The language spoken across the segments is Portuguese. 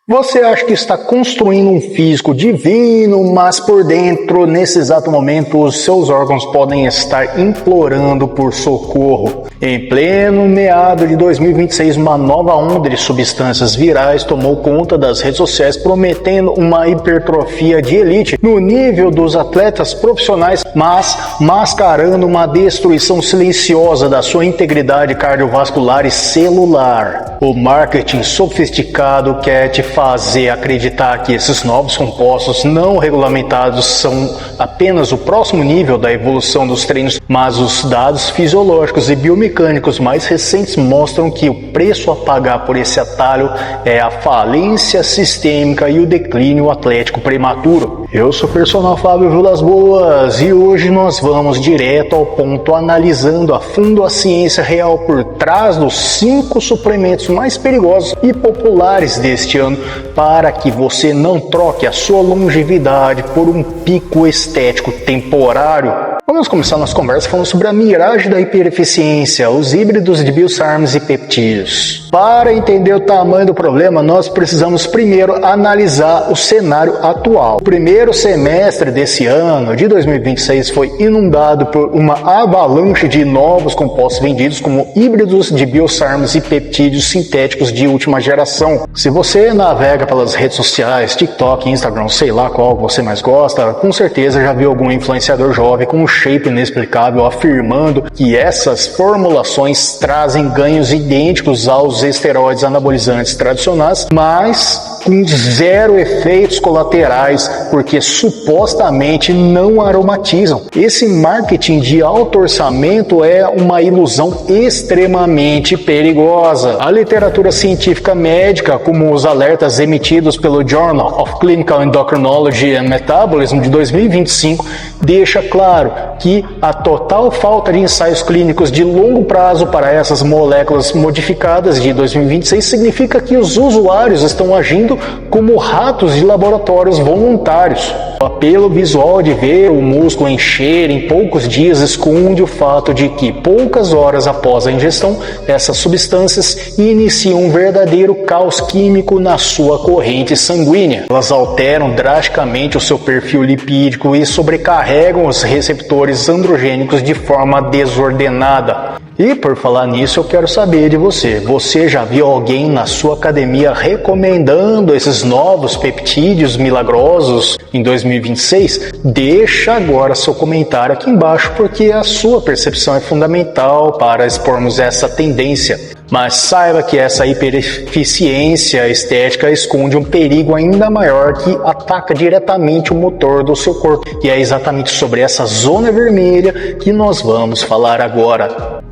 Você acha que está construindo um físico divino, mas por dentro, nesse exato momento, os seus órgãos podem estar implorando por socorro. Em pleno meado de 2026, uma nova onda de substâncias virais tomou conta das redes sociais, prometendo uma hipertrofia de elite no nível dos atletas profissionais, mas mascarando uma destruição silenciosa da sua integridade cardiovascular e celular. O marketing sofisticado quer te fazer acreditar que esses novos compostos não regulamentados são apenas o próximo nível da evolução dos treinos, mas os dados fisiológicos e biomecânicos mais recentes mostram que o preço a pagar por esse atalho é a falência sistêmica e o declínio atlético prematuro. Eu sou o personal Fábio Vilas Boas e hoje nós vamos direto ao ponto, analisando a fundo a ciência real por trás dos 5 suplementos mais perigosos e populares deste ano, para que você não troque a sua longevidade por um pico estético temporário. Vamos começar nossa conversa falando sobre a miragem da hipereficiência, os híbridos de biossarms e peptídeos. Para entender o tamanho do problema, nós precisamos primeiro analisar o cenário atual. O primeiro semestre desse ano, de 2026, foi inundado por uma avalanche de novos compostos vendidos como híbridos de biossarms e peptídeos sintéticos de última geração. Se você navega pelas redes sociais, TikTok, Instagram, sei lá qual você mais gosta, com certeza já viu algum influenciador jovem com um shape inexplicável afirmando que essas formulações trazem ganhos idênticos aos esteroides anabolizantes tradicionais, mas com zero efeitos colaterais, porque supostamente não aromatizam. Esse marketing de alto orçamento é uma ilusão extremamente perigosa. A literatura científica médica, como os alertas emitidos pelo Journal of Clinical Endocrinology and Metabolism de 2025, deixa claro que a total falta de ensaios clínicos de longo prazo para essas moléculas modificadas de 2026 significa que os usuários estão agindo como ratos de laboratórios voluntários. O apelo visual de ver o músculo encher em poucos dias esconde o fato de que poucas horas após a ingestão, essas substâncias iniciam um verdadeiro caos químico na sua corrente sanguínea. Elas alteram drasticamente o seu perfil lipídico e sobrecarregam os receptores androgênicos de forma desordenada. E por falar nisso, eu quero saber de você. Você já viu alguém na sua academia recomendando esses novos peptídeos milagrosos em 2026? Deixa agora seu comentário aqui embaixo, porque a sua percepção é fundamental para expormos essa tendência. Mas saiba que essa hipereficiência estética esconde um perigo ainda maior que ataca diretamente o motor do seu corpo. E é exatamente sobre essa zona vermelha que nós vamos falar agora.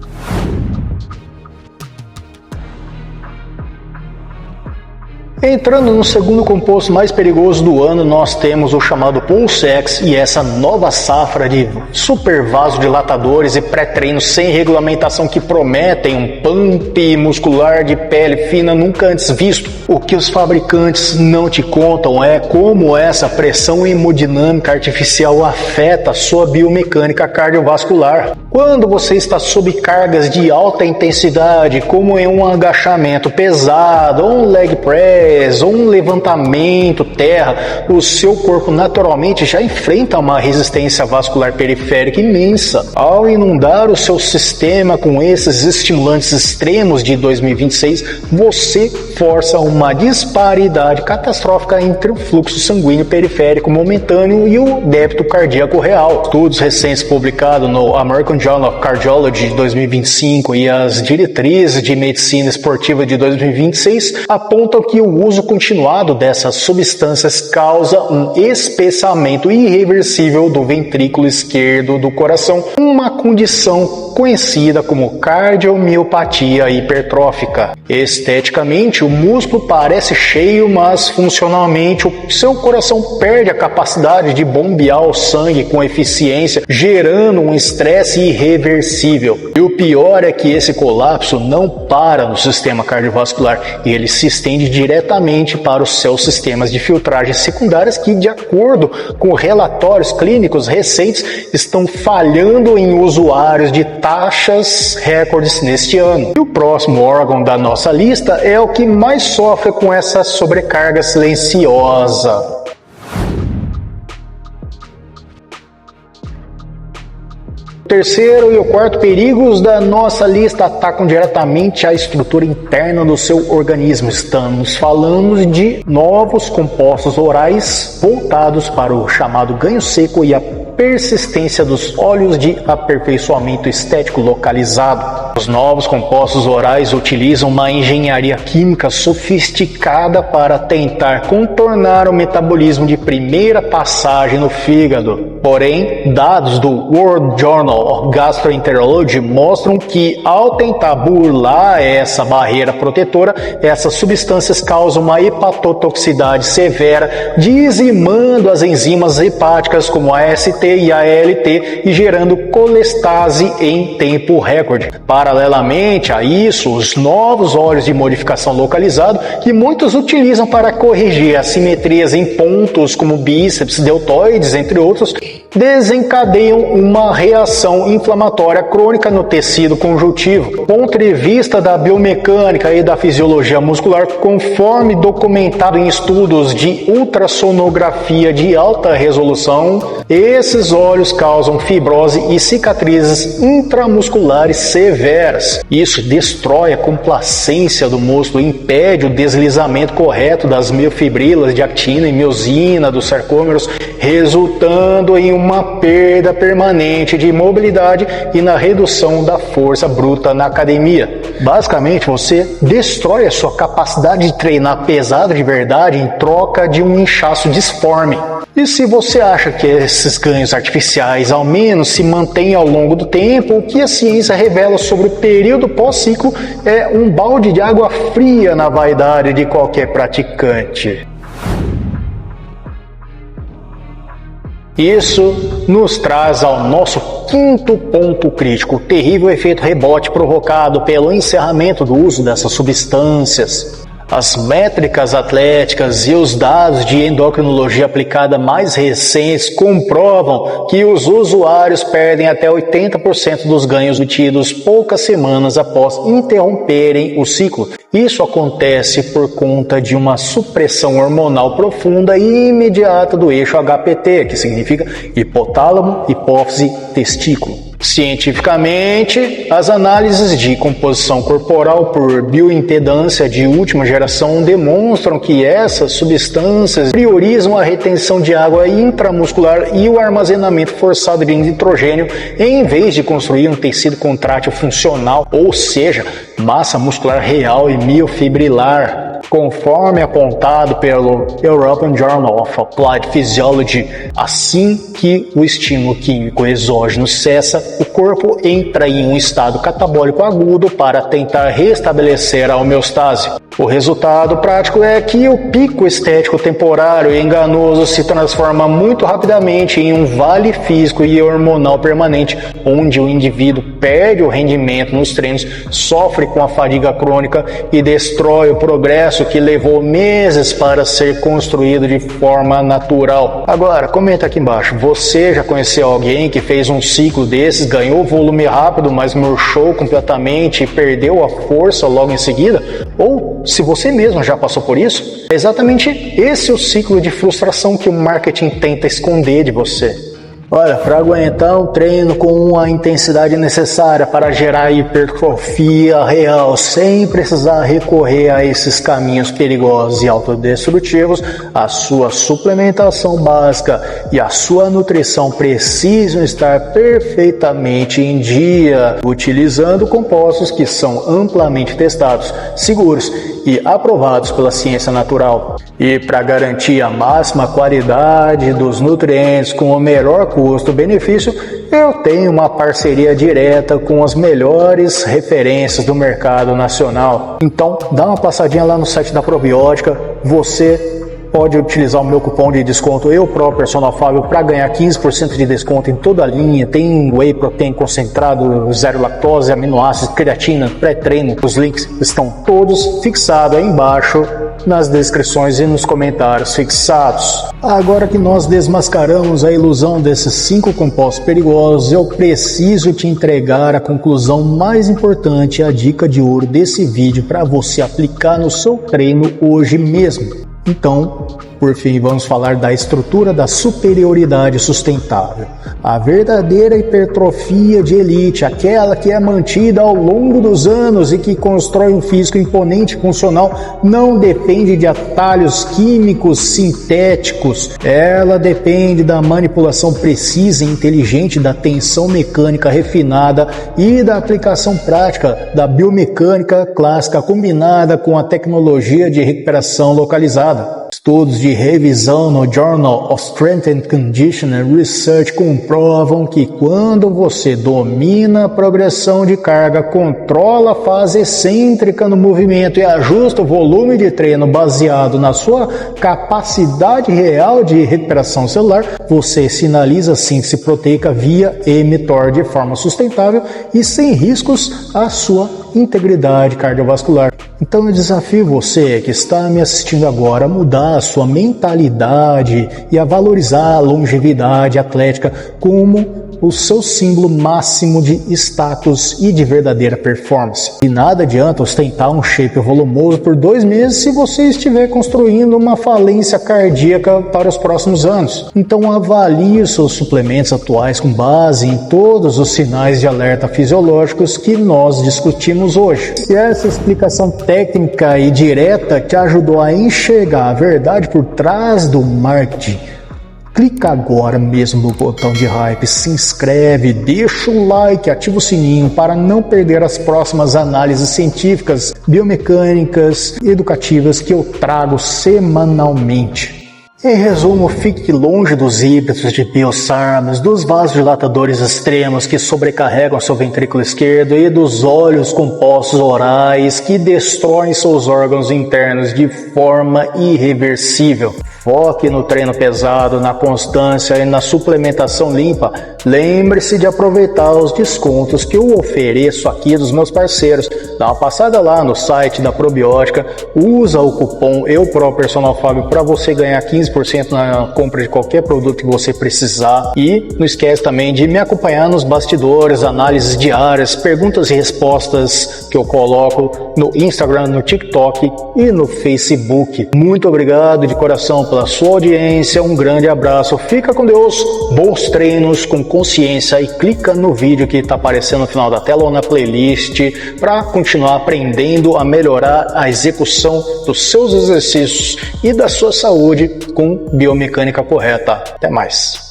Entrando no segundo composto mais perigoso do ano, nós temos o chamado Pulse-X e essa nova safra de super vasodilatadores e pré-treinos sem regulamentação que prometem um pump muscular de pele fina nunca antes visto. O que os fabricantes não te contam é como essa pressão hemodinâmica artificial afeta a sua biomecânica cardiovascular. Quando você está sob cargas de alta intensidade, como em um agachamento pesado, ou um leg press, ou um levantamento terra, o seu corpo naturalmente já enfrenta uma resistência vascular periférica imensa. Ao inundar o seu sistema com esses estimulantes extremos de 2026, você força uma disparidade catastrófica entre o fluxo sanguíneo periférico momentâneo e o débito cardíaco real. Estudos recentes publicados no American Journal of Cardiology de 2025 e as diretrizes de medicina esportiva de 2026 apontam que o uso continuado dessas substâncias causa um espessamento irreversível do ventrículo esquerdo do coração, uma condição conhecida como cardiomiopatia hipertrófica. Esteticamente, o músculo parece cheio, mas funcionalmente o seu coração perde a capacidade de bombear o sangue com eficiência, gerando um estresse irreversível. E o pior é que esse colapso não para no sistema cardiovascular, ele se estende diretamente diretamente para os seus sistemas de filtragem secundárias que, de acordo com relatórios clínicos recentes, estão falhando em usuários de taxas recordes neste ano. E o próximo órgão da nossa lista é o que mais sofre com essa sobrecarga silenciosa. O terceiro e o quarto perigos da nossa lista atacam diretamente a estrutura interna do seu organismo. Estamos falando de novos compostos orais voltados para o chamado ganho seco e a persistência dos óleos de aperfeiçoamento estético localizado. Os novos compostos orais utilizam uma engenharia química sofisticada para tentar contornar o metabolismo de primeira passagem no fígado. Porém, dados do World Journal of Gastroenterology mostram que, ao tentar burlar essa barreira protetora, essas substâncias causam uma hepatotoxicidade severa, dizimando as enzimas hepáticas como a AST e a ALT e gerando colestase em tempo recorde. Paralelamente a isso, os novos óleos de modificação localizado, que muitos utilizam para corrigir assimetrias em pontos como bíceps, deltoides, entre outros, desencadeiam uma reação inflamatória crônica no tecido conjuntivo. Do ponto de vista da biomecânica e da fisiologia muscular, conforme documentado em estudos de ultrassonografia de alta resolução, esses óleos causam fibrose e cicatrizes intramusculares severas. Isso destrói a complacência do músculo, impede o deslizamento correto das miofibrilas de actina e miosina dos sarcômeros, resultando em uma perda permanente de mobilidade e na redução da força bruta na academia. Basicamente, você destrói a sua capacidade de treinar pesado de verdade em troca de um inchaço disforme. E se você acha que esses ganhos artificiais ao menos se mantêm ao longo do tempo, o que a ciência revela sobre o período pós-ciclo é um balde de água fria na vaidade de qualquer praticante. Isso nos traz ao nosso quinto ponto crítico, o terrível efeito rebote provocado pelo encerramento do uso dessas substâncias. As métricas atléticas e os dados de endocrinologia aplicada mais recentes comprovam que os usuários perdem até 80% dos ganhos obtidos poucas semanas após interromperem o ciclo. Isso acontece por conta de uma supressão hormonal profunda e imediata do eixo HPT, que significa hipotálamo, hipófise, testículo. Cientificamente, as análises de composição corporal por bioimpedância de última geração demonstram que essas substâncias priorizam a retenção de água intramuscular e o armazenamento forçado de nitrogênio em vez de construir um tecido contrátil funcional, ou seja, massa muscular real e miofibrilar. Conforme apontado pelo European Journal of Applied Physiology, assim que o estímulo químico exógeno cessa, o corpo entra em um estado catabólico agudo para tentar restabelecer a homeostase. O resultado prático é que o pico estético temporário e enganoso se transforma muito rapidamente em um vale físico e hormonal permanente, onde o indivíduo perde o rendimento nos treinos, sofre com a fadiga crônica e destrói o progresso que levou meses para ser construído de forma natural. Agora, comenta aqui embaixo, você já conheceu alguém que fez um ciclo desses, ganhou volume rápido, mas murchou completamente e perdeu a força logo em seguida? Ou se você mesmo já passou por isso, é exatamente esse o ciclo de frustração que o marketing tenta esconder de você. Olha, para aguentar um treino com a intensidade necessária para gerar hipertrofia real, sem precisar recorrer a esses caminhos perigosos e autodestrutivos, a sua suplementação básica e a sua nutrição precisam estar perfeitamente em dia, utilizando compostos que são amplamente testados, seguros e aprovados pela ciência natural. E para garantir a máxima qualidade dos nutrientes com o melhor custo-benefício, eu tenho uma parceria direta com as melhores referências do mercado nacional. Então, dá uma passadinha lá no site da Probiótica, você pode utilizar o meu cupom de desconto Eu Pro Personal Fábio para ganhar 15% de desconto em toda a linha. Tem whey protein concentrado, zero lactose, aminoácidos, creatina, pré-treino. Os links estão todos fixados aí embaixo nas descrições e nos comentários fixados. Agora que nós desmascaramos a ilusão desses 5 compostos perigosos, eu preciso te entregar a conclusão mais importante, a dica de ouro desse vídeo para você aplicar no seu treino hoje mesmo. Então, por fim, vamos falar da estrutura da superioridade sustentável. A verdadeira hipertrofia de elite, aquela que é mantida ao longo dos anos e que constrói um físico imponente e funcional, não depende de atalhos químicos sintéticos. Ela depende da manipulação precisa e inteligente, da tensão mecânica refinada e da aplicação prática da biomecânica clássica combinada com a tecnologia de recuperação localizada. Estudos de revisão no Journal of Strength and Conditioning Research comprovam que quando você domina a progressão de carga, controla a fase excêntrica no movimento e ajusta o volume de treino baseado na sua capacidade real de recuperação celular, você sinaliza a síntese proteica via mTOR de forma sustentável e sem riscos à sua integridade cardiovascular. Então eu desafio você que está me assistindo agora a mudar a sua mentalidade e a valorizar a longevidade atlética como o seu símbolo máximo de status e de verdadeira performance. E nada adianta ostentar um shape volumoso por 2 meses se você estiver construindo uma falência cardíaca para os próximos anos. Então avalie os seus suplementos atuais com base em todos os sinais de alerta fisiológicos que nós discutimos hoje. Se essa explicação técnica e direta te ajudou a enxergar a verdade por trás do marketing, clica agora mesmo no botão de hype, se inscreve, deixa o like, ativa o sininho para não perder as próximas análises científicas, biomecânicas e educativas que eu trago semanalmente. Em resumo, fique longe dos híbridos de biosarmas, dos vasodilatadores extremos que sobrecarregam seu ventrículo esquerdo e dos óleos compostos orais que destroem seus órgãos internos de forma irreversível. Foque no treino pesado, na constância e na suplementação limpa. Lembre-se de aproveitar os descontos que eu ofereço aqui dos meus parceiros. Dá uma passada lá no site da Probiótica, usa o cupom Eu Pro Personal Fábio para você ganhar 15% na compra de qualquer produto que você precisar. E não esquece também de me acompanhar nos bastidores, análises diárias, perguntas e respostas que eu coloco no Instagram, no TikTok e no Facebook. Muito obrigado de coração pela sua audiência, um grande abraço, fica com Deus, bons treinos com consciência e clica no vídeo que está aparecendo no final da tela ou na playlist para continuar aprendendo a melhorar a execução dos seus exercícios e da sua saúde com biomecânica correta. Até mais!